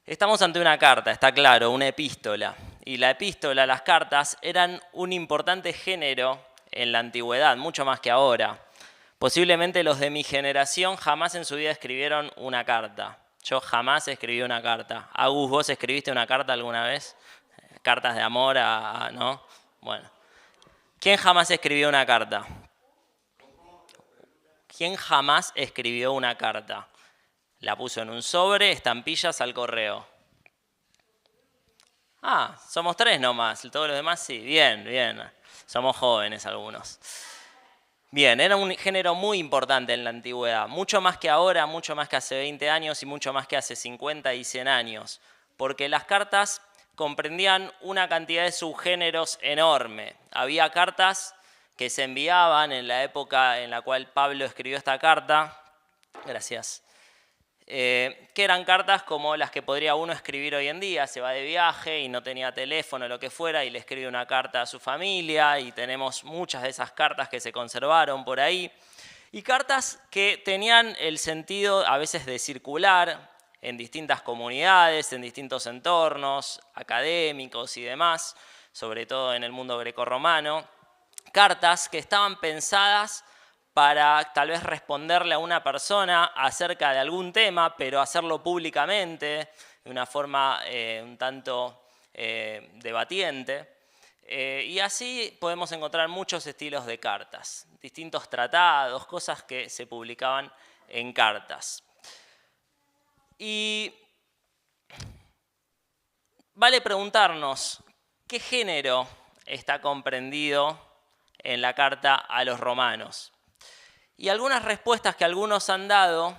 Estamos ante una carta, está claro, una epístola. Y la epístola, las cartas, eran un importante género en la antigüedad, mucho más que ahora. Posiblemente los de mi generación jamás en su vida escribieron una carta. Yo jamás escribí una carta. Agus, ¿vos escribiste una carta alguna vez? Cartas de amor ¿no? Bueno. ¿Quién jamás escribió una carta? ¿Quién jamás escribió una carta? La puso en un sobre, estampillas al correo. Ah, somos tres nomás, todos los demás sí. Bien, bien. Somos jóvenes algunos. Bien, era un género muy importante en la antigüedad, mucho más que ahora, mucho más que hace 20 años y mucho más que hace 50 y 100 años, porque las cartas comprendían una cantidad de subgéneros enorme. Había cartas que se enviaban en la época en la cual Pablo escribió esta carta, gracias, que eran cartas como las que podría uno escribir hoy en día. Se va de viaje y no tenía teléfono o lo que fuera y le escribe una carta a su familia, y tenemos muchas de esas cartas que se conservaron por ahí. Y cartas que tenían el sentido a veces de circular en distintas comunidades, en distintos entornos académicos y demás, sobre todo en el mundo grecorromano. Cartas que estaban pensadas para tal vez responderle a una persona acerca de algún tema, pero hacerlo públicamente, de una forma un tanto debatiente. Y así podemos encontrar muchos estilos de cartas, distintos tratados, cosas que se publicaban en cartas. Y vale preguntarnos, ¿qué género está comprendido en la carta a los romanos? Y algunas respuestas que algunos han dado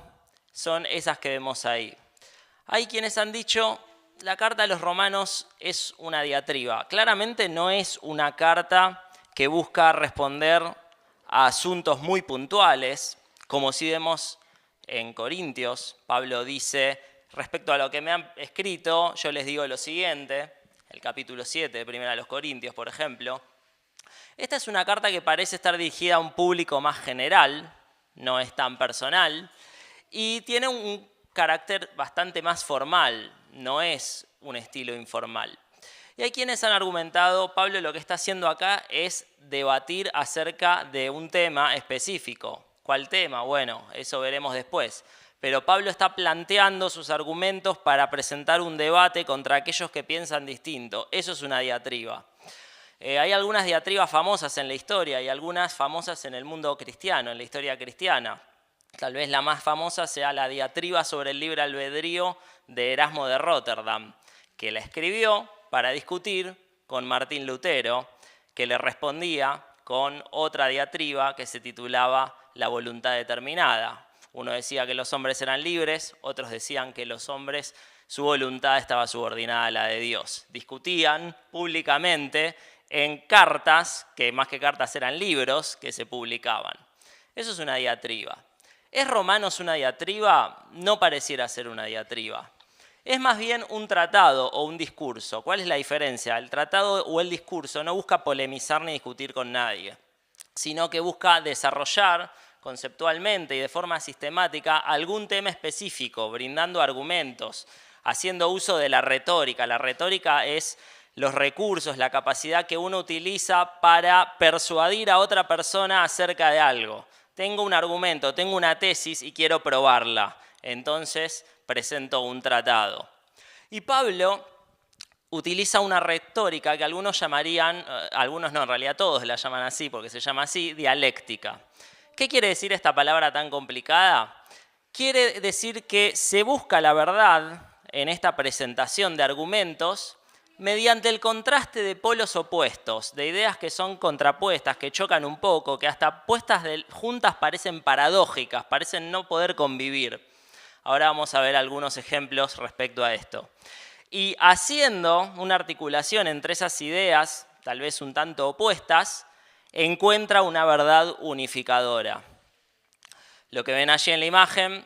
son esas que vemos ahí. Hay quienes han dicho, la carta a los romanos es una diatriba. Claramente no es una carta que busca responder a asuntos muy puntuales, como si vemos en Corintios. Pablo dice, respecto a lo que me han escrito, yo les digo lo siguiente, el capítulo 7 de 1 de los Corintios, por ejemplo. Esta es una carta que parece estar dirigida a un público más general, no es tan personal, y tiene un carácter bastante más formal, no es un estilo informal. Y hay quienes han argumentado, Pablo lo que está haciendo acá es debatir acerca de un tema específico. ¿Cuál tema? Bueno, eso veremos después. Pero Pablo está planteando sus argumentos para presentar un debate contra aquellos que piensan distinto. Eso es una diatriba. Hay algunas diatribas famosas en la historia y algunas famosas en el mundo cristiano, en la historia cristiana. Tal vez la más famosa sea la diatriba sobre el libre albedrío de Erasmo de Rotterdam, que la escribió para discutir con Martín Lutero, que le respondía con otra diatriba que se titulaba La voluntad determinada. Uno decía que los hombres eran libres, otros decían que los hombres, su voluntad estaba subordinada a la de Dios. Discutían públicamente en cartas, que más que cartas eran libros, que se publicaban. Eso es una diatriba. ¿Es Romanos una diatriba? No pareciera ser una diatriba. Es más bien un tratado o un discurso. ¿Cuál es la diferencia? El tratado o el discurso no busca polemizar ni discutir con nadie, sino que busca desarrollar conceptualmente y de forma sistemática algún tema específico, brindando argumentos, haciendo uso de la retórica. La retórica es los recursos, la capacidad que uno utiliza para persuadir a otra persona acerca de algo. Tengo un argumento, tengo una tesis y quiero probarla. Entonces presento un tratado. Y Pablo utiliza una retórica que algunos llamarían, algunos no, en realidad todos la llaman así porque se llama así, dialéctica. ¿Qué quiere decir esta palabra tan complicada? Quiere decir que se busca la verdad en esta presentación de argumentos mediante el contraste de polos opuestos, de ideas que son contrapuestas, que chocan un poco, que hasta puestas juntas parecen paradójicas, parecen no poder convivir. Ahora vamos a ver algunos ejemplos respecto a esto. Y haciendo una articulación entre esas ideas, tal vez un tanto opuestas, encuentra una verdad unificadora. Lo que ven allí en la imagen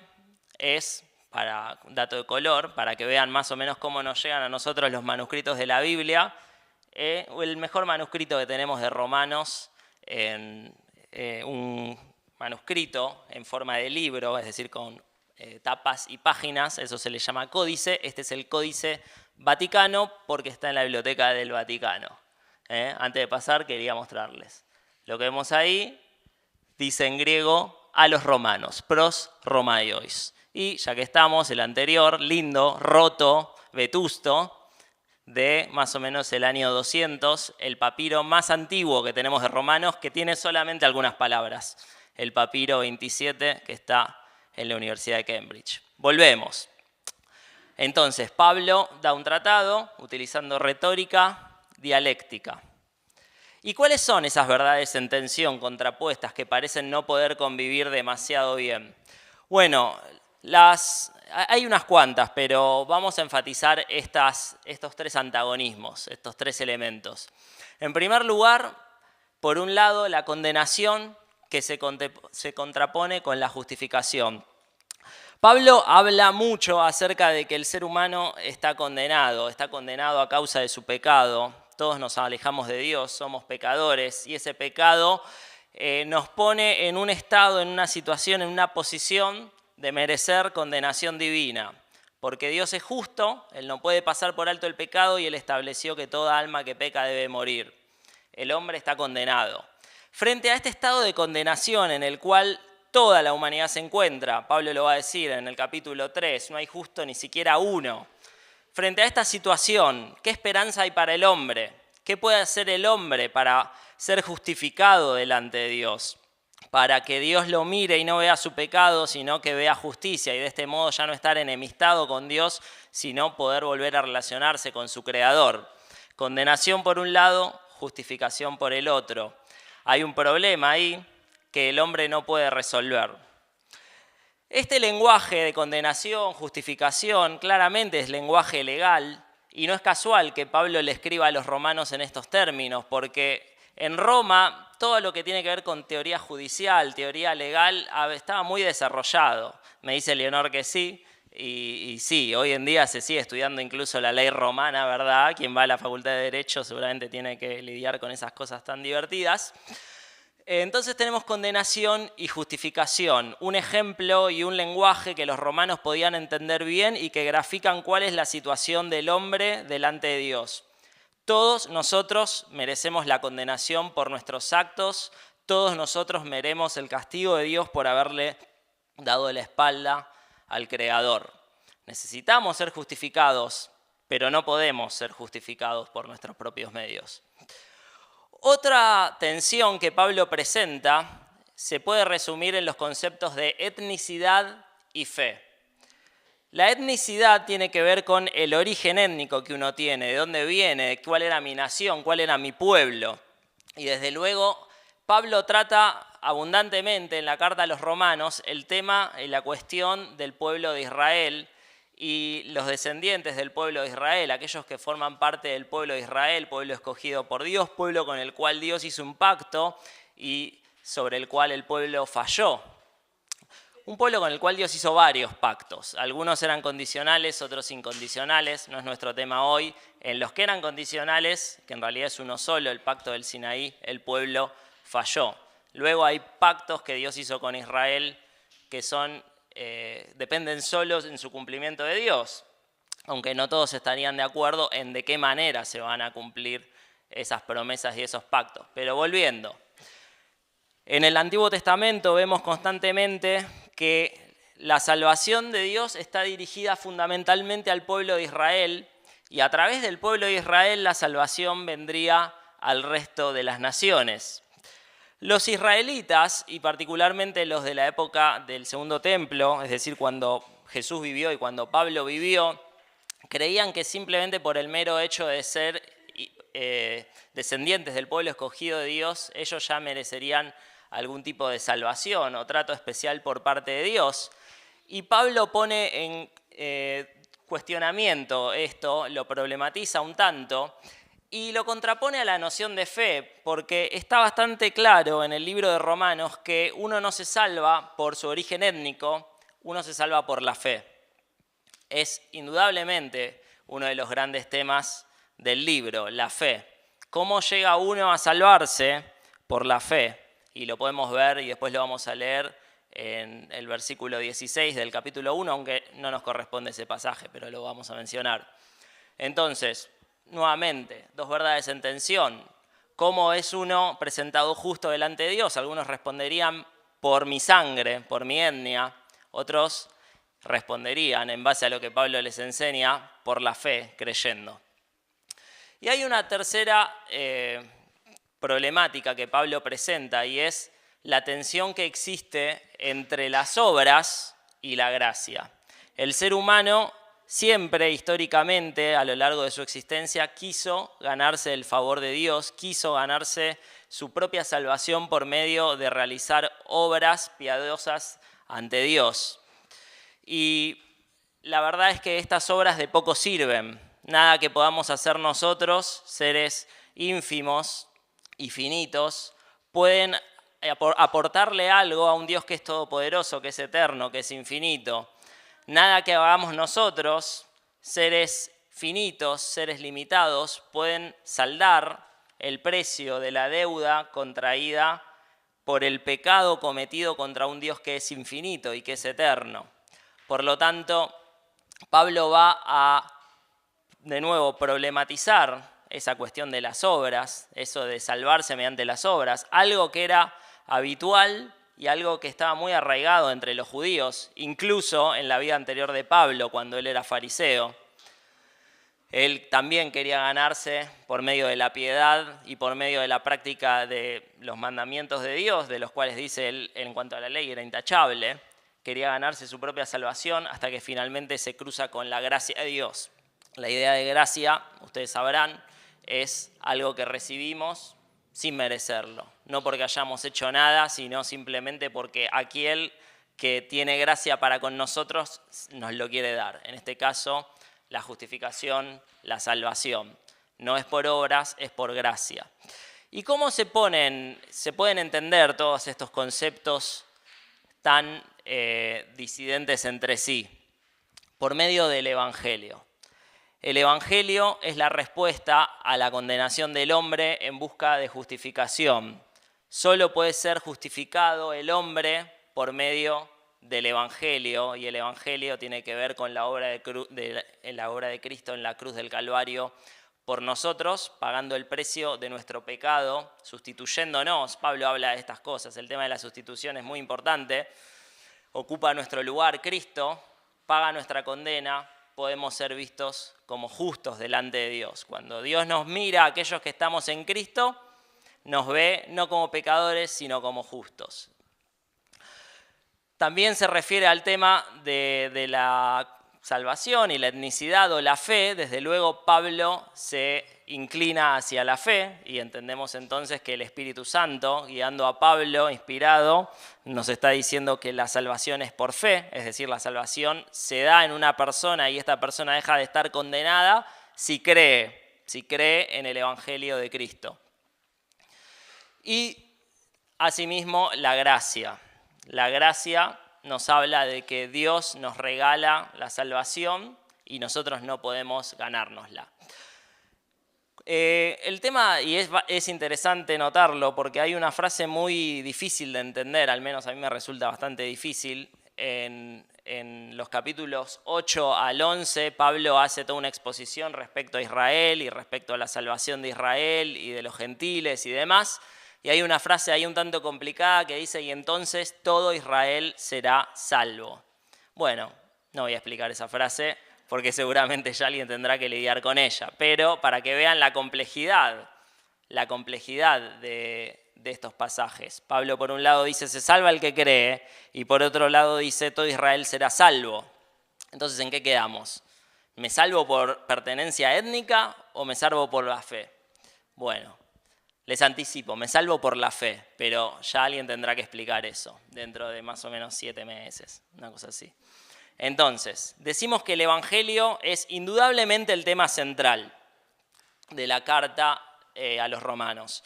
es, para dato de color, para que vean más o menos cómo nos llegan a nosotros los manuscritos de la Biblia, el mejor manuscrito que tenemos de Romanos, un manuscrito en forma de libro, es decir, con tapas y páginas, eso se le llama códice. Este es el Códice Vaticano porque está en la Biblioteca del Vaticano. Antes de pasar quería mostrarles. Lo que vemos ahí dice en griego a los romanos, pros Romaios. Y ya que estamos, el anterior, lindo, roto, vetusto, de más o menos el año 200, el papiro más antiguo que tenemos de romanos, que tiene solamente algunas palabras. El papiro 27, que está en la Universidad de Cambridge. Volvemos. Entonces, Pablo da un tratado utilizando retórica dialéctica. ¿Y cuáles son esas verdades en tensión, contrapuestas, que parecen no poder convivir demasiado bien? Bueno, hay unas cuantas, pero vamos a enfatizar estos tres antagonismos, estos tres elementos. En primer lugar, por un lado, la condenación que se contrapone con la justificación. Pablo habla mucho acerca de que el ser humano está condenado a causa de su pecado. Todos nos alejamos de Dios, somos pecadores, y ese pecado nos pone en un estado, en una situación, en una posición de merecer condenación divina. Porque Dios es justo, Él no puede pasar por alto el pecado y Él estableció que toda alma que peca debe morir. El hombre está condenado. Frente a este estado de condenación en el cual toda la humanidad se encuentra, Pablo lo va a decir en el capítulo 3, no hay justo ni siquiera uno. Frente a esta situación, ¿qué esperanza hay para el hombre? ¿Qué puede hacer el hombre para ser justificado delante de Dios? Para que Dios lo mire y no vea su pecado, sino que vea justicia y de este modo ya no estar enemistado con Dios, sino poder volver a relacionarse con su Creador. Condenación por un lado, justificación por el otro. Hay un problema ahí que el hombre no puede resolver. Este lenguaje de condenación, justificación, claramente es lenguaje legal y no es casual que Pablo le escriba a los romanos en estos términos, porque en Roma todo lo que tiene que ver con teoría judicial, teoría legal, estaba muy desarrollado. Me dice Leonor que sí, y sí, hoy en día se sigue estudiando incluso la ley romana, ¿verdad? Quien va a la Facultad de Derecho seguramente tiene que lidiar con esas cosas tan divertidas. Entonces tenemos condenación y justificación, un ejemplo y un lenguaje que los romanos podían entender bien y que grafican cuál es la situación del hombre delante de Dios. Todos nosotros merecemos la condenación por nuestros actos, todos nosotros merecemos el castigo de Dios por haberle dado la espalda al Creador. Necesitamos ser justificados, pero no podemos ser justificados por nuestros propios medios. Otra tensión que Pablo presenta se puede resumir en los conceptos de etnicidad y fe. La etnicidad tiene que ver con el origen étnico que uno tiene, de dónde viene, cuál era mi nación, cuál era mi pueblo. Y desde luego Pablo trata abundantemente en la carta a los romanos el tema y la cuestión del pueblo de Israel y los descendientes del pueblo de Israel, aquellos que forman parte del pueblo de Israel, pueblo escogido por Dios, pueblo con el cual Dios hizo un pacto y sobre el cual el pueblo falló. Un pueblo con el cual Dios hizo varios pactos. Algunos eran condicionales, otros incondicionales, no es nuestro tema hoy. En los que eran condicionales, que en realidad es uno solo, el pacto del Sinaí, el pueblo falló. Luego hay pactos que Dios hizo con Israel que dependen solo en su cumplimiento de Dios, aunque no todos estarían de acuerdo en de qué manera se van a cumplir esas promesas y esos pactos. Pero volviendo, en el Antiguo Testamento vemos constantemente que la salvación de Dios está dirigida fundamentalmente al pueblo de Israel y a través del pueblo de Israel la salvación vendría al resto de las naciones. Los israelitas, y particularmente los de la época del Segundo Templo, es decir, cuando Jesús vivió y cuando Pablo vivió, creían que simplemente por el mero hecho de ser descendientes del pueblo escogido de Dios, ellos ya merecerían algún tipo de salvación o trato especial por parte de Dios. Y Pablo pone en cuestionamiento esto, lo problematiza un tanto, y lo contrapone a la noción de fe, porque está bastante claro en el libro de Romanos que uno no se salva por su origen étnico, uno se salva por la fe. Es indudablemente uno de los grandes temas del libro, la fe. ¿Cómo llega uno a salvarse? Por la fe. Y lo podemos ver y después lo vamos a leer en el versículo 16 del capítulo 1, aunque no nos corresponde ese pasaje, pero lo vamos a mencionar. Entonces, nuevamente, dos verdades en tensión. ¿Cómo es uno presentado justo delante de Dios? Algunos responderían por mi sangre, por mi etnia. Otros responderían, en base a lo que Pablo les enseña, por la fe, creyendo. Y hay una tercera problemática que Pablo presenta, y es la tensión que existe entre las obras y la gracia. El ser humano siempre, históricamente, a lo largo de su existencia, quiso ganarse el favor de Dios, quiso ganarse su propia salvación por medio de realizar obras piadosas ante Dios. Y la verdad es que estas obras de poco sirven. Nada que podamos hacer nosotros, seres ínfimos y finitos, pueden aportarle algo a un Dios que es todopoderoso, que es eterno, que es infinito. Nada que hagamos nosotros, seres finitos, seres limitados, pueden saldar el precio de la deuda contraída por el pecado cometido contra un Dios que es infinito y que es eterno. Por lo tanto, Pablo va a, de nuevo, problematizar esa cuestión de las obras, eso de salvarse mediante las obras, algo que era habitual y algo que estaba muy arraigado entre los judíos, incluso en la vida anterior de Pablo, cuando él era fariseo. Él también quería ganarse por medio de la piedad y por medio de la práctica de los mandamientos de Dios, de los cuales dice él en cuanto a la ley era intachable. Quería ganarse su propia salvación hasta que finalmente se cruza con la gracia de Dios. La idea de gracia, ustedes sabrán, es algo que recibimos sin merecerlo. No porque hayamos hecho nada, sino simplemente porque aquel que tiene gracia para con nosotros nos lo quiere dar. En este caso, la justificación, la salvación. No es por obras, es por gracia. ¿Y cómo se pueden entender todos estos conceptos tan disidentes entre sí? Por medio del Evangelio. El Evangelio es la respuesta a la condenación del hombre en busca de justificación. Solo puede ser justificado el hombre por medio del Evangelio, y el Evangelio tiene que ver con la obra de Cristo en la cruz del Calvario por nosotros, pagando el precio de nuestro pecado, sustituyéndonos. Pablo habla de estas cosas, el tema de la sustitución es muy importante. Ocupa nuestro lugar Cristo, paga nuestra condena, podemos ser vistos como justos delante de Dios. Cuando Dios nos mira a aquellos que estamos en Cristo, nos ve no como pecadores, sino como justos. También se refiere al tema de la salvación y la etnicidad o la fe. Desde luego Pablo se inclina hacia la fe y entendemos entonces que el Espíritu Santo, guiando a Pablo, inspirado, nos está diciendo que la salvación es por fe, es decir, la salvación se da en una persona y esta persona deja de estar condenada si cree en el Evangelio de Cristo. Y asimismo la gracia. La gracia nos habla de que Dios nos regala la salvación y nosotros no podemos ganárnosla. El tema, y es interesante notarlo, porque hay una frase muy difícil de entender, al menos a mí me resulta bastante difícil. En los capítulos 8 al 11, Pablo hace toda una exposición respecto a Israel y respecto a la salvación de Israel y de los gentiles y demás. Y hay una frase ahí un tanto complicada que dice, y entonces todo Israel será salvo. Bueno, no voy a explicar esa frase porque seguramente ya alguien tendrá que lidiar con ella, pero para que vean la complejidad de estos pasajes. Pablo por un lado dice, se salva el que cree, y por otro lado dice, todo Israel será salvo. Entonces, ¿en qué quedamos? ¿Me salvo por pertenencia étnica o me salvo por la fe? Bueno, les anticipo, me salvo por la fe, pero ya alguien tendrá que explicar eso dentro de más o menos 7 meses, una cosa así. Entonces, decimos que el Evangelio es indudablemente el tema central de la carta a los romanos.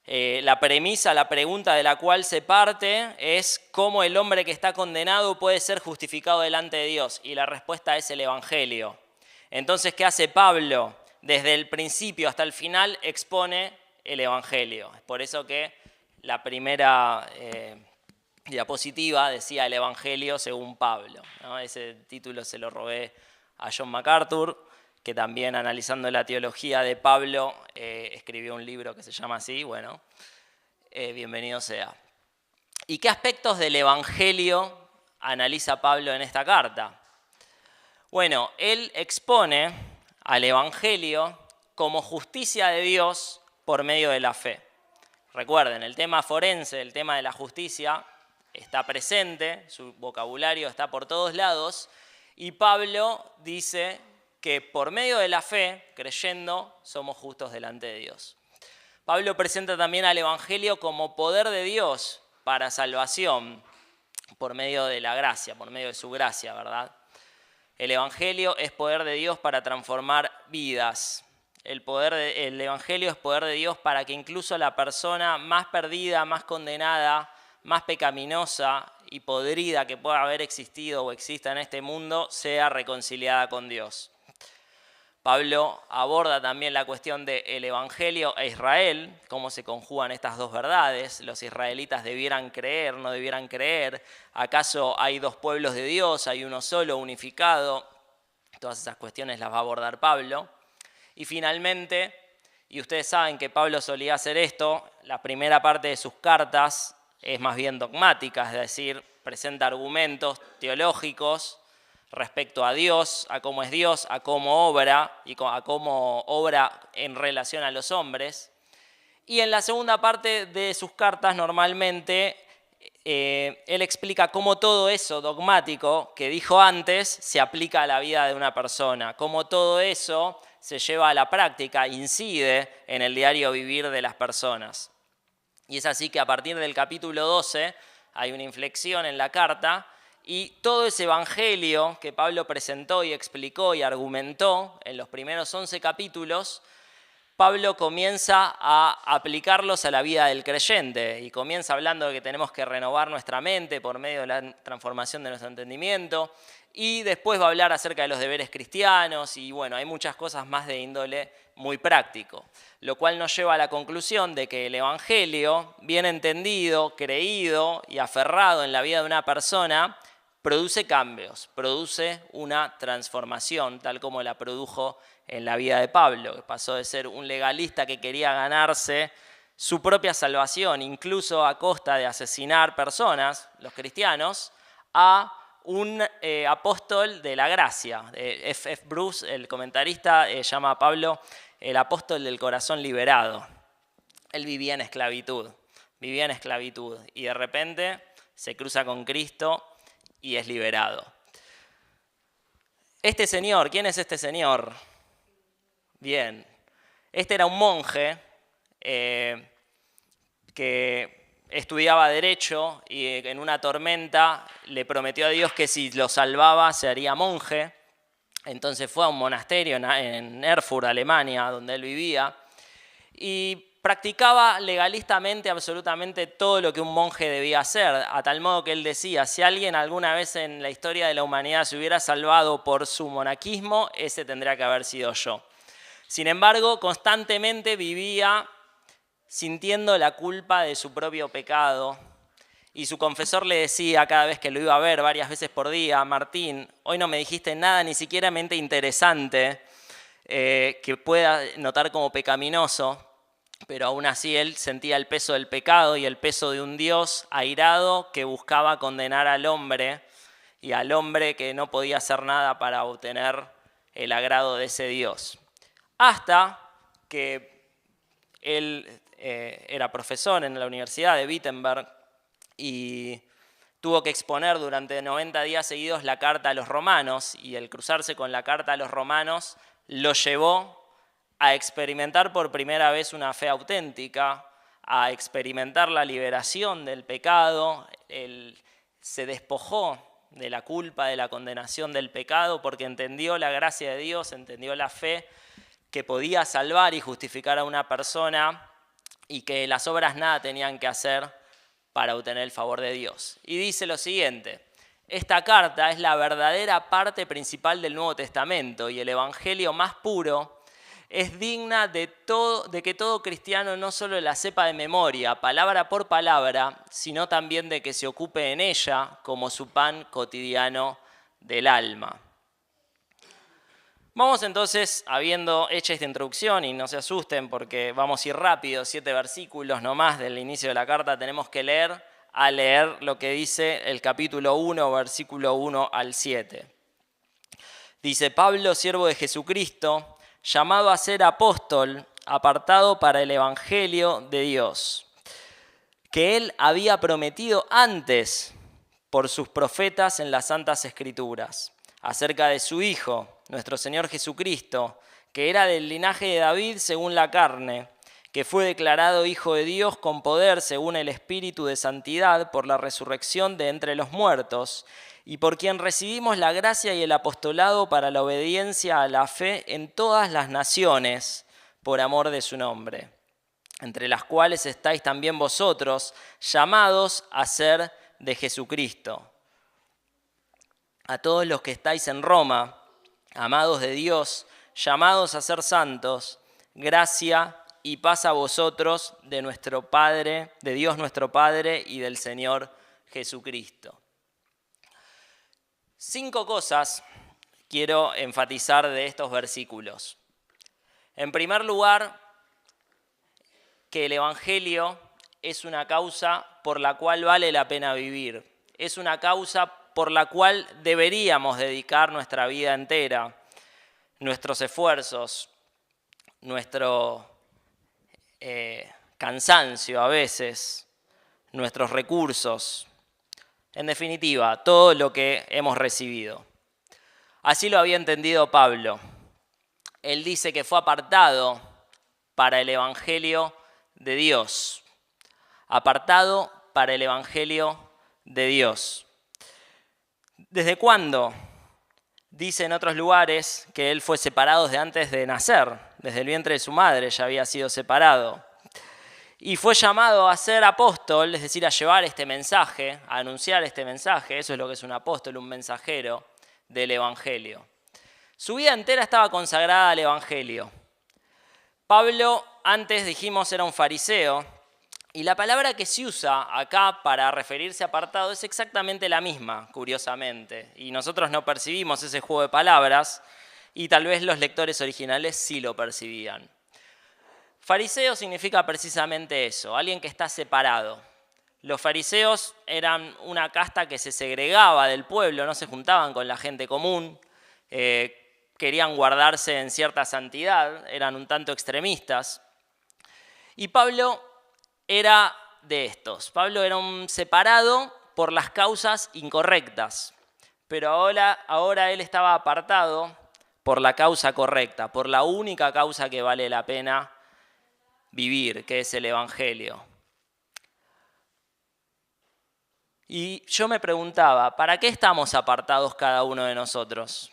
La premisa, la pregunta de la cual se parte es cómo el hombre que está condenado puede ser justificado delante de Dios, y la respuesta es el Evangelio. Entonces, ¿qué hace Pablo? Desde el principio hasta el final expone el Evangelio. Es por eso que la primera diapositiva decía el Evangelio según Pablo, ¿no? Ese título se lo robé a John MacArthur, que también analizando la teología de Pablo escribió un libro que se llama así. Bueno, bienvenido sea. ¿Y qué aspectos del Evangelio analiza Pablo en esta carta? Bueno, él expone al Evangelio como justicia de Dios por medio de la fe. Recuerden, el tema forense, el tema de la justicia, está presente, su vocabulario está por todos lados, y Pablo dice que por medio de la fe, creyendo, somos justos delante de Dios. Pablo presenta también al Evangelio como poder de Dios para salvación, por medio de la gracia, por medio de su gracia, ¿verdad? El Evangelio es poder de Dios para transformar vidas. El Evangelio es poder de Dios para que incluso la persona más perdida, más condenada, más pecaminosa y podrida que pueda haber existido o exista en este mundo, sea reconciliada con Dios. Pablo aborda también la cuestión del Evangelio a Israel, cómo se conjugan estas dos verdades. Los israelitas debieran creer, no debieran creer. ¿Acaso hay dos pueblos de Dios? ¿Hay uno solo, unificado? Todas esas cuestiones las va a abordar Pablo. Y finalmente, y ustedes saben que Pablo solía hacer esto, la primera parte de sus cartas es más bien dogmática, es decir, presenta argumentos teológicos respecto a Dios, a cómo es Dios, a cómo obra y a cómo obra en relación a los hombres. Y en la segunda parte de sus cartas normalmente él explica cómo todo eso dogmático que dijo antes se aplica a la vida de una persona, cómo todo eso se lleva a la práctica, incide en el diario vivir de las personas. Y es así que a partir del capítulo 12 hay una inflexión en la carta y todo ese evangelio que Pablo presentó y explicó y argumentó en los primeros 11 capítulos, Pablo comienza a aplicarlos a la vida del creyente y comienza hablando de que tenemos que renovar nuestra mente por medio de la transformación de nuestro entendimiento y después va a hablar acerca de los deberes cristianos y bueno, hay muchas cosas más de índole muy práctico, lo cual nos lleva a la conclusión de que el evangelio, bien entendido, creído y aferrado en la vida de una persona, produce cambios, produce una transformación, tal como la produjo en la vida de Pablo, que pasó de ser un legalista que quería ganarse su propia salvación, incluso a costa de asesinar personas, los cristianos, a un apóstol de la gracia. F. Bruce, el comentarista, llama a Pablo el apóstol del corazón liberado. Él vivía en esclavitud y de repente se cruza con Cristo y es liberado. Este señor, ¿quién es este señor? Bien, este era un monje que estudiaba Derecho y en una tormenta le prometió a Dios que si lo salvaba se haría monje. Entonces fue a un monasterio en Erfurt, Alemania, donde él vivía, y practicaba legalistamente absolutamente todo lo que un monje debía hacer, a tal modo que él decía, si alguien alguna vez en la historia de la humanidad se hubiera salvado por su monaquismo, ese tendría que haber sido yo. Sin embargo, constantemente vivía sintiendo la culpa de su propio pecado y su confesor le decía cada vez que lo iba a ver varias veces por día, Martín, hoy no me dijiste nada ni siquiera interesante que pueda notar como pecaminoso, pero aún así él sentía el peso del pecado y el peso de un Dios airado que buscaba condenar al hombre y al hombre que no podía hacer nada para obtener el agrado de ese Dios. Hasta que él era profesor en la Universidad de Wittenberg y tuvo que exponer durante 90 días seguidos la carta a los romanos y el cruzarse con la carta a los romanos lo llevó a experimentar por primera vez una fe auténtica, a experimentar la liberación del pecado. Él se despojó de la culpa, de la condenación del pecado porque entendió la gracia de Dios, entendió la fe que podía salvar y justificar a una persona y que las obras nada tenían que hacer para obtener el favor de Dios. Y dice lo siguiente, esta carta es la verdadera parte principal del Nuevo Testamento y el evangelio más puro es digna de que todo cristiano no solo la sepa de memoria, palabra por palabra, sino también de que se ocupe en ella como su pan cotidiano del alma. Vamos entonces, habiendo hecho esta introducción, y no se asusten porque vamos a ir rápido, 7 versículos nomás del inicio de la carta tenemos que leer, a leer lo que dice el capítulo 1, versículo 1 al 7. Dice: Pablo, siervo de Jesucristo, llamado a ser apóstol, apartado para el evangelio de Dios, que él había prometido antes por sus profetas en las Santas Escrituras, acerca de su Hijo, nuestro Señor Jesucristo, que era del linaje de David según la carne, que fue declarado Hijo de Dios con poder según el Espíritu de Santidad por la resurrección de entre los muertos, y por quien recibimos la gracia y el apostolado para la obediencia a la fe en todas las naciones, por amor de su nombre, entre las cuales estáis también vosotros, llamados a ser de Jesucristo. A todos los que estáis en Roma, amados de Dios, llamados a ser santos, gracia y paz a vosotros de nuestro Padre, de Dios nuestro Padre y del Señor Jesucristo. 5 cosas quiero enfatizar de estos versículos. En primer lugar, que el Evangelio es una causa por la cual vale la pena vivir. Es una causa por la cual deberíamos dedicar nuestra vida entera, nuestros esfuerzos, nuestro cansancio a veces, nuestros recursos, en definitiva, todo lo que hemos recibido. Así lo había entendido Pablo. Él dice que fue apartado para el Evangelio de Dios. Apartado para el Evangelio de Dios. ¿Desde cuándo? Dice en otros lugares que él fue separado desde antes de nacer. Desde el vientre de su madre ya había sido separado. Y fue llamado a ser apóstol, es decir, a llevar este mensaje, a anunciar este mensaje. Eso es lo que es un apóstol, un mensajero del Evangelio. Su vida entera estaba consagrada al Evangelio. Pablo, antes dijimos, era un fariseo, y la palabra que se usa acá para referirse a apartado es exactamente la misma, curiosamente. Y nosotros no percibimos ese juego de palabras, y tal vez los lectores originales sí lo percibían. Fariseo significa precisamente eso, alguien que está separado. Los fariseos eran una casta que se segregaba del pueblo, no se juntaban con la gente común, querían guardarse en cierta santidad, eran un tanto extremistas. Y Pablo era de estos. Pablo era un separado por las causas incorrectas, pero ahora él estaba apartado por la causa correcta, por la única causa que vale la pena vivir, que es el Evangelio. Y yo me preguntaba, ¿para qué estamos apartados cada uno de nosotros?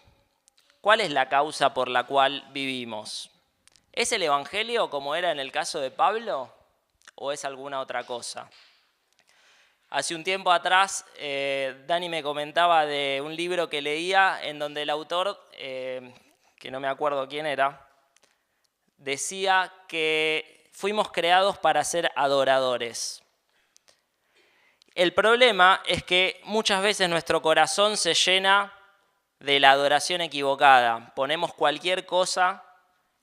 ¿Cuál es la causa por la cual vivimos? ¿Es el Evangelio como era en el caso de Pablo o es alguna otra cosa? Hace un tiempo atrás, Dani me comentaba de un libro que leía en donde el autor, que no me acuerdo quién era, decía que fuimos creados para ser adoradores. El problema es que muchas veces nuestro corazón se llena de la adoración equivocada. Ponemos cualquier cosa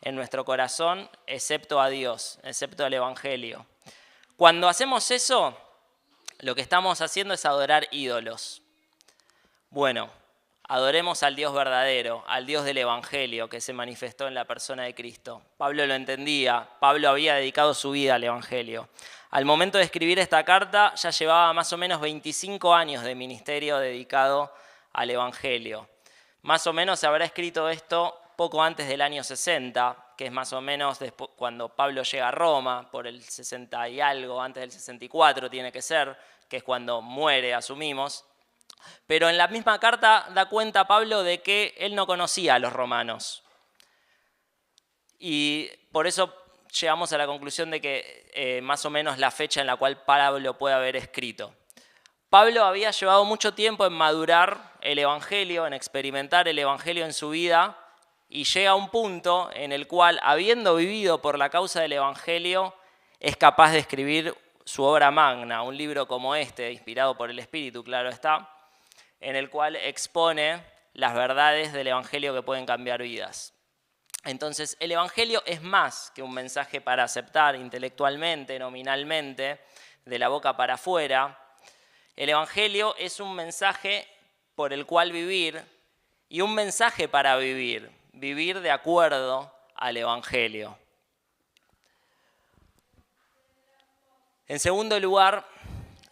en nuestro corazón excepto a Dios, excepto al Evangelio. Cuando hacemos eso, lo que estamos haciendo es adorar ídolos. Bueno, adoremos al Dios verdadero, al Dios del Evangelio que se manifestó en la persona de Cristo. Pablo lo entendía, Pablo había dedicado su vida al Evangelio. Al momento de escribir esta carta ya llevaba más o menos 25 años de ministerio dedicado al Evangelio. Más o menos se habrá escrito esto poco antes del año 60, que es más o menos después, cuando Pablo llega a Roma, por el 60 y algo, antes del 64 tiene que ser, que es cuando muere, asumimos. Pero en la misma carta da cuenta Pablo de que él no conocía a los romanos. Y por eso llegamos a la conclusión de que más o menos la fecha en la cual Pablo puede haber escrito. Pablo había llevado mucho tiempo en madurar el Evangelio, en experimentar el Evangelio en su vida, y llega a un punto en el cual, habiendo vivido por la causa del Evangelio, es capaz de escribir su obra magna, un libro como este, inspirado por el Espíritu, claro está, en el cual expone las verdades del Evangelio que pueden cambiar vidas. Entonces, el Evangelio es más que un mensaje para aceptar intelectualmente, nominalmente, de la boca para afuera. El Evangelio es un mensaje por el cual vivir y un mensaje para vivir, vivir de acuerdo al Evangelio. En segundo lugar,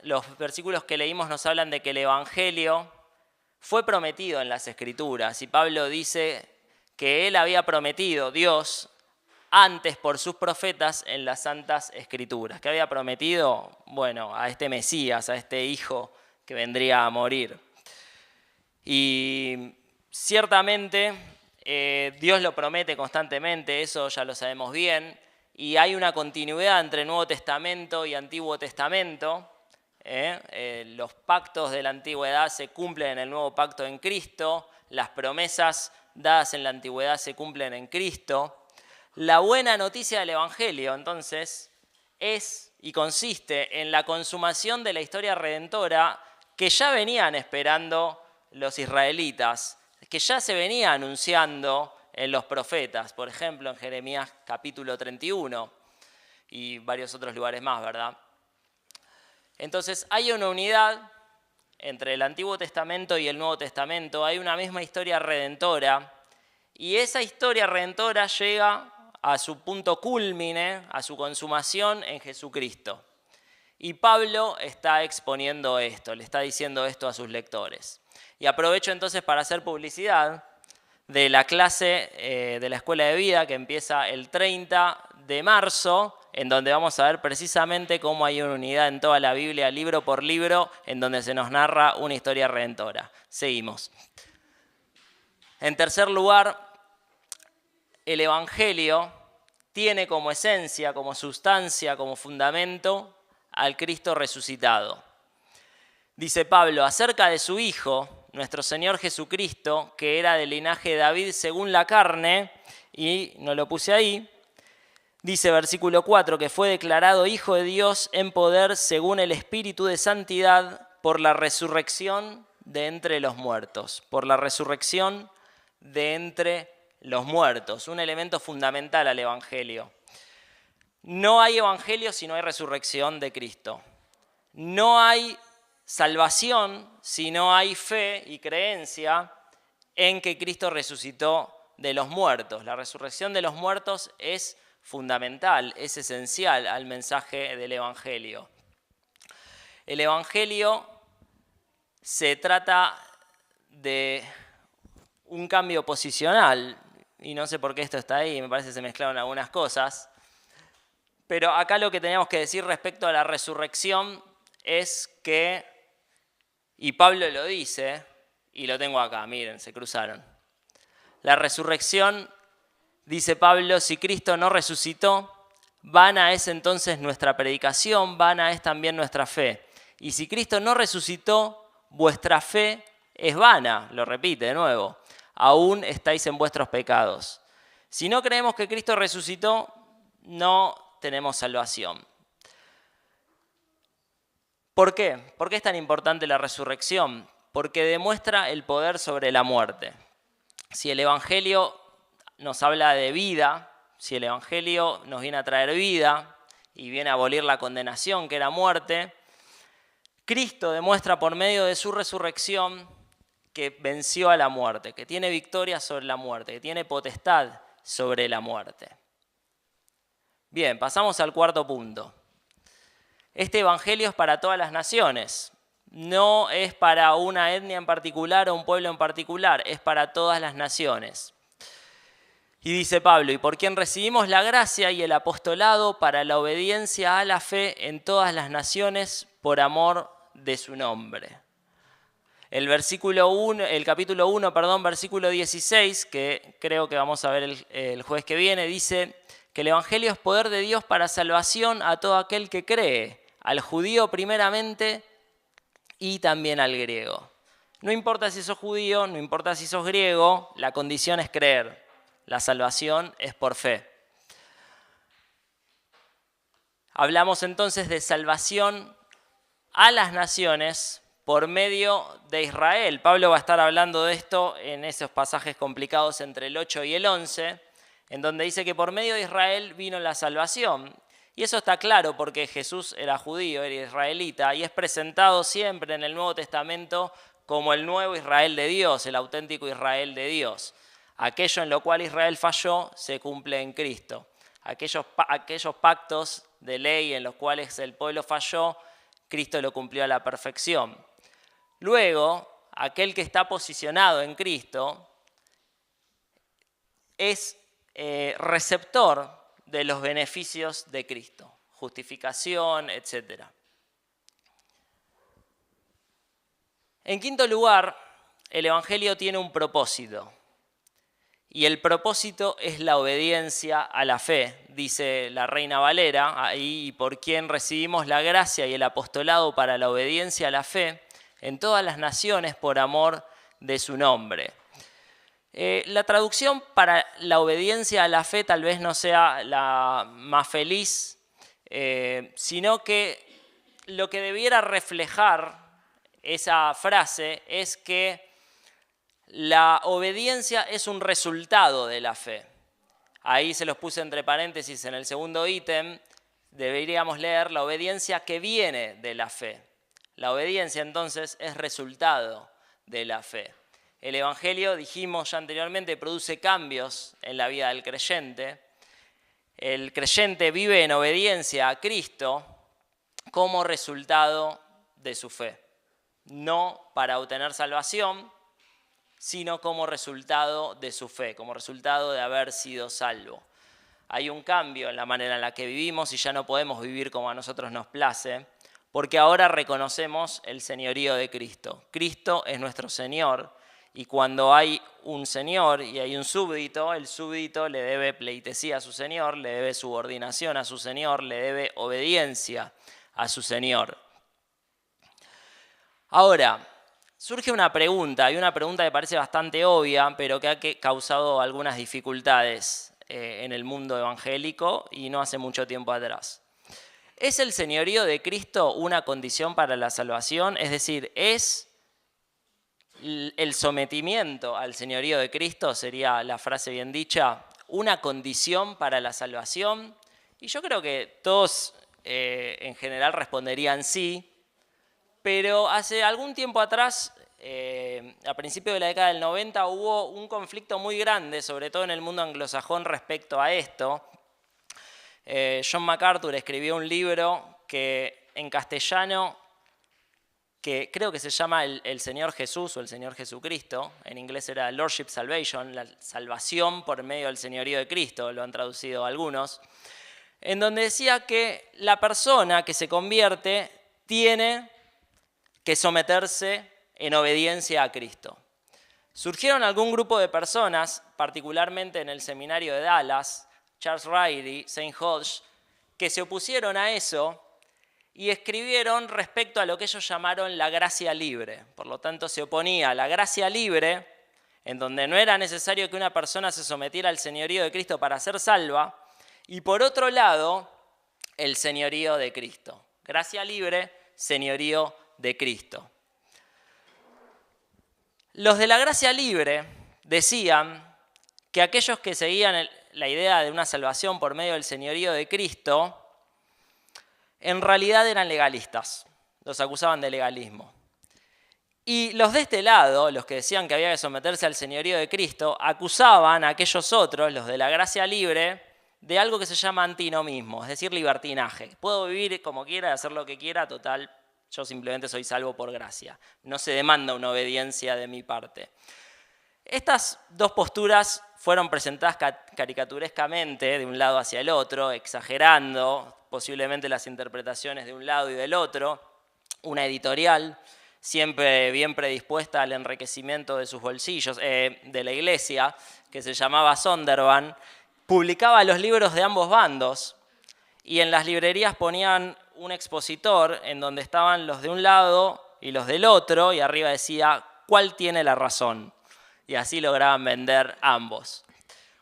los versículos que leímos nos hablan de que el Evangelio fue prometido en las Escrituras y Pablo dice que él había prometido, Dios, antes por sus profetas en las Santas Escrituras. ¿Qué había prometido? Bueno, a este Mesías, a este Hijo que vendría a morir. Y ciertamente Dios lo promete constantemente, eso ya lo sabemos bien, y hay una continuidad entre Nuevo Testamento y Antiguo Testamento. Los pactos de la antigüedad se cumplen en el nuevo pacto en Cristo, las promesas dadas en la antigüedad se cumplen en Cristo. La buena noticia del Evangelio, entonces, es y consiste en la consumación de la historia redentora que ya venían esperando los israelitas, que ya se venía anunciando en los profetas, por ejemplo, en Jeremías capítulo 31 y varios otros lugares más, ¿verdad? Entonces, hay una unidad entre el Antiguo Testamento y el Nuevo Testamento, hay una misma historia redentora, y esa historia redentora llega a su punto cúlmine, a su consumación en Jesucristo. Y Pablo está exponiendo esto, le está diciendo esto a sus lectores. Y aprovecho entonces para hacer publicidad de la clase de la Escuela de Vida que empieza el 30 de marzo, en donde vamos a ver precisamente cómo hay una unidad en toda la Biblia, libro por libro, en donde se nos narra una historia redentora. Seguimos. En tercer lugar, el Evangelio tiene como esencia, como sustancia, como fundamento al Cristo resucitado. Dice Pablo acerca de su Hijo, nuestro Señor Jesucristo, que era del linaje de David según la carne, y no lo puse ahí, dice versículo 4, que fue declarado Hijo de Dios en poder según el Espíritu de Santidad por la resurrección de entre los muertos. Por la resurrección de entre los muertos, un elemento fundamental al Evangelio. No hay Evangelio si no hay resurrección de Cristo. No hay salvación si no hay fe y creencia en que Cristo resucitó de los muertos. La resurrección de los muertos es fundamental, es esencial al mensaje del Evangelio. El Evangelio se trata de un cambio posicional, y no sé por qué esto está ahí, me parece que se mezclaron algunas cosas, pero acá lo que teníamos que decir respecto a la resurrección es que, y Pablo lo dice, y lo tengo acá, miren, se cruzaron. La resurrección, dice Pablo, si Cristo no resucitó, vana es entonces nuestra predicación, vana es también nuestra fe. Y si Cristo no resucitó, vuestra fe es vana, lo repite de nuevo, aún estáis en vuestros pecados. Si no creemos que Cristo resucitó, no tenemos salvación. ¿Por qué? ¿Por qué es tan importante la resurrección? Porque demuestra el poder sobre la muerte. Si el Evangelio nos habla de vida, si el Evangelio nos viene a traer vida y viene a abolir la condenación que era muerte, Cristo demuestra por medio de su resurrección que venció a la muerte, que tiene victoria sobre la muerte, que tiene potestad sobre la muerte. Bien, pasamos al cuarto punto. Este evangelio es para todas las naciones, no es para una etnia en particular o un pueblo en particular, es para todas las naciones. Y dice Pablo, y por quien recibimos la gracia y el apostolado para la obediencia a la fe en todas las naciones por amor de su nombre. El capítulo 1, versículo 16, que creo que vamos a ver el jueves que viene, dice que el evangelio es poder de Dios para salvación a todo aquel que cree, al judío primeramente y también al griego. No importa si sos judío, no importa si sos griego, la condición es creer. La salvación es por fe. Hablamos entonces de salvación a las naciones por medio de Israel. Pablo va a estar hablando de esto en esos pasajes complicados entre el 8 y el 11, en donde dice que por medio de Israel vino la salvación. Y eso está claro porque Jesús era judío, era israelita, y es presentado siempre en el Nuevo Testamento como el nuevo Israel de Dios, el auténtico Israel de Dios. Aquello en lo cual Israel falló se cumple en Cristo. Aquellos pactos de ley en los cuales el pueblo falló, Cristo lo cumplió a la perfección. Luego, aquel que está posicionado en Cristo es receptor de los beneficios de Cristo, justificación, etc. En quinto lugar, el Evangelio tiene un propósito. Y el propósito es la obediencia a la fe, dice la Reina Valera, ahí por quien recibimos la gracia y el apostolado para la obediencia a la fe en todas las naciones por amor de su nombre. La traducción para la obediencia a la fe tal vez no sea la más feliz, sino que lo que debiera reflejar esa frase es que la obediencia es un resultado de la fe. Ahí se los puse entre paréntesis en el segundo ítem. Deberíamos leer la obediencia que viene de la fe. La obediencia entonces es resultado de la fe. El Evangelio, dijimos ya anteriormente, produce cambios en la vida del creyente. El creyente vive en obediencia a Cristo como resultado de su fe. No para obtener salvación, sino como resultado de su fe, como resultado de haber sido salvo. Hay un cambio en la manera en la que vivimos y ya no podemos vivir como a nosotros nos place, porque ahora reconocemos el señorío de Cristo. Cristo es nuestro Señor y cuando hay un Señor y hay un súbdito, el súbdito le debe pleitesía a su Señor, le debe subordinación a su Señor, le debe obediencia a su Señor. Ahora, surge una pregunta, y una pregunta que parece bastante obvia, pero que ha causado algunas dificultades en el mundo evangélico y no hace mucho tiempo atrás. ¿Es el señorío de Cristo una condición para la salvación? Es decir, ¿es el sometimiento al señorío de Cristo, sería la frase bien dicha, una condición para la salvación? Y yo creo que todos en general responderían sí, pero hace algún tiempo atrás, a principios de la década del 90, hubo un conflicto muy grande, sobre todo en el mundo anglosajón, respecto a esto. John MacArthur escribió un libro que en castellano, que creo que se llama el Señor Jesús o el Señor Jesucristo, en inglés era Lordship Salvation, la salvación por medio del señorío de Cristo, lo han traducido algunos, en donde decía que la persona que se convierte tiene que someterse en obediencia a Cristo. Surgieron algún grupo de personas, particularmente en el seminario de Dallas, Charles Riley, St. Hodge, que se opusieron a eso y escribieron respecto a lo que ellos llamaron la gracia libre. Por lo tanto, se oponía a la gracia libre, en donde no era necesario que una persona se sometiera al señorío de Cristo para ser salva, y por otro lado, el señorío de Cristo. Gracia libre, señorío de Cristo. Los de la gracia libre decían que aquellos que seguían la idea de una salvación por medio del señorío de Cristo, en realidad eran legalistas, los acusaban de legalismo. Y los de este lado, los que decían que había que someterse al señorío de Cristo, acusaban a aquellos otros, los de la gracia libre, de algo que se llama antinomismo, es decir, libertinaje. Puedo vivir como quiera, hacer lo que quiera, total, yo simplemente soy salvo por gracia. No se demanda una obediencia de mi parte. Estas dos posturas fueron presentadas caricaturescamente de un lado hacia el otro, exagerando posiblemente las interpretaciones de un lado y del otro. Una editorial, siempre bien predispuesta al enriquecimiento de sus bolsillos, de la iglesia, que se llamaba Zondervan, publicaba los libros de ambos bandos y en las librerías ponían un expositor en donde estaban los de un lado y los del otro y arriba decía ¿cuál tiene la razón? Y así lograban vender ambos.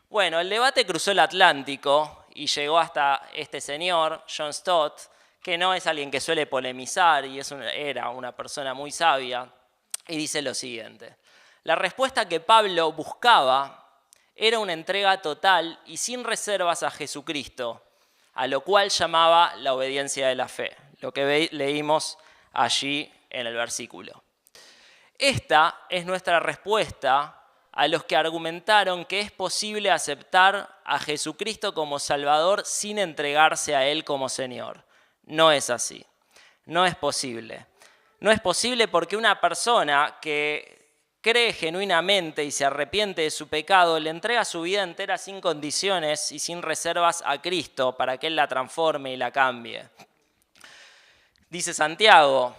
Bueno, el debate cruzó el Atlántico y llegó hasta este señor, John Stott, que no es alguien que suele polemizar y era una persona muy sabia, y dice lo siguiente: la respuesta que Pablo buscaba era una entrega total y sin reservas a Jesucristo, a lo cual llamaba la obediencia de la fe, lo que leímos allí en el versículo. Esta es nuestra respuesta a los que argumentaron que es posible aceptar a Jesucristo como Salvador sin entregarse a Él como Señor. No es así. No es posible. No es posible porque una persona que cree genuinamente y se arrepiente de su pecado, le entrega su vida entera sin condiciones y sin reservas a Cristo para que Él la transforme y la cambie. Dice Santiago: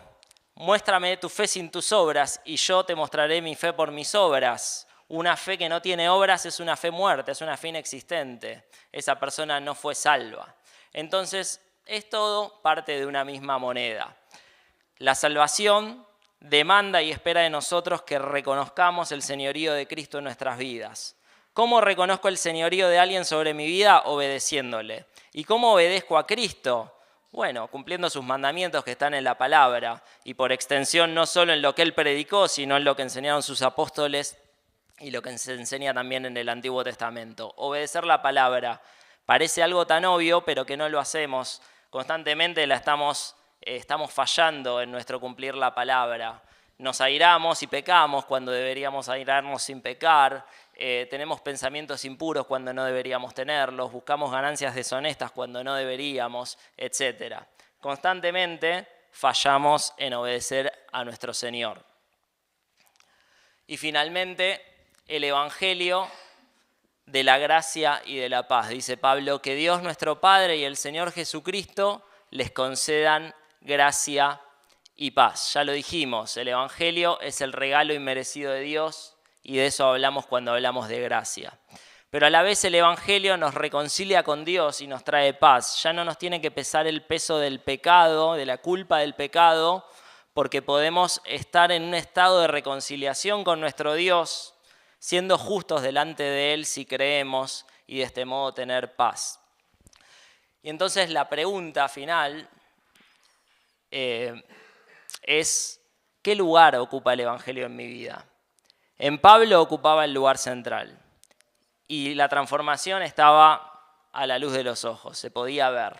muéstrame tu fe sin tus obras y yo te mostraré mi fe por mis obras. Una fe que no tiene obras es una fe muerta, es una fe inexistente. Esa persona no fue salva. Entonces, es todo parte de una misma moneda. La salvación demanda y espera de nosotros que reconozcamos el señorío de Cristo en nuestras vidas. ¿Cómo reconozco el señorío de alguien sobre mi vida? Obedeciéndole. ¿Y cómo obedezco a Cristo? Bueno, cumpliendo sus mandamientos que están en la palabra y por extensión no solo en lo que Él predicó, sino en lo que enseñaron sus apóstoles y lo que se enseña también en el Antiguo Testamento. Obedecer la palabra parece algo tan obvio, pero que no lo hacemos. Constantemente estamos fallando en nuestro cumplir la palabra. Nos airamos y pecamos cuando deberíamos airarnos sin pecar. Tenemos pensamientos impuros cuando no deberíamos tenerlos. Buscamos ganancias deshonestas cuando no deberíamos, etc. Constantemente fallamos en obedecer a nuestro Señor. Y finalmente, el Evangelio de la gracia y de la paz. Dice Pablo: que Dios nuestro Padre y el Señor Jesucristo les concedan gracia y paz. Ya lo dijimos, el Evangelio es el regalo inmerecido de Dios y de eso hablamos cuando hablamos de gracia. Pero a la vez el Evangelio nos reconcilia con Dios y nos trae paz. Ya no nos tiene que pesar el peso del pecado, de la culpa del pecado, porque podemos estar en un estado de reconciliación con nuestro Dios, siendo justos delante de Él si creemos y de este modo tener paz. Y entonces la pregunta final es: ¿qué lugar ocupa el Evangelio en mi vida? En Pablo ocupaba el lugar central y la transformación estaba a la luz de los ojos, se podía ver.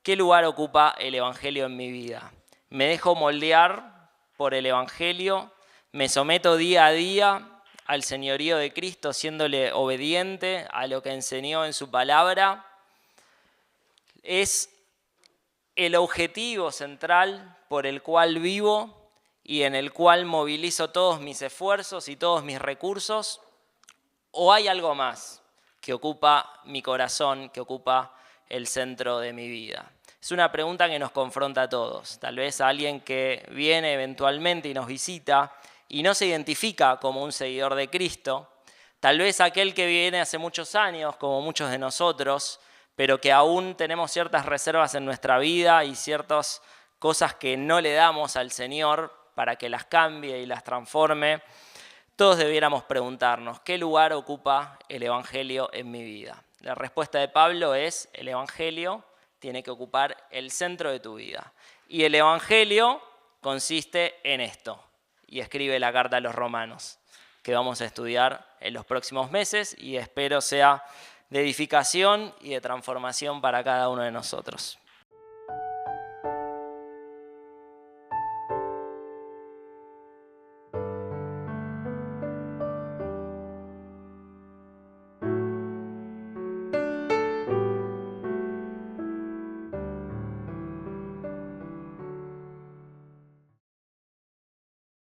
¿Qué lugar ocupa el Evangelio en mi vida? ¿Me dejo moldear por el Evangelio? ¿Me someto día a día al señorío de Cristo, siéndole obediente a lo que enseñó en su palabra? Es el objetivo central por el cual vivo y en el cual movilizo todos mis esfuerzos y todos mis recursos, ¿o hay algo más que ocupa mi corazón, que ocupa el centro de mi vida? Es una pregunta que nos confronta a todos. Tal vez a alguien que viene eventualmente y nos visita y no se identifica como un seguidor de Cristo, tal vez aquel que viene hace muchos años, como muchos de nosotros, pero que aún tenemos ciertas reservas en nuestra vida y ciertas cosas que no le damos al Señor para que las cambie y las transforme. Todos debiéramos preguntarnos: ¿qué lugar ocupa el Evangelio en mi vida? La respuesta de Pablo es: el Evangelio tiene que ocupar el centro de tu vida. Y el Evangelio consiste en esto. Y escribe la carta a los Romanos, que vamos a estudiar en los próximos meses y espero sea de edificación y de transformación para cada uno de nosotros.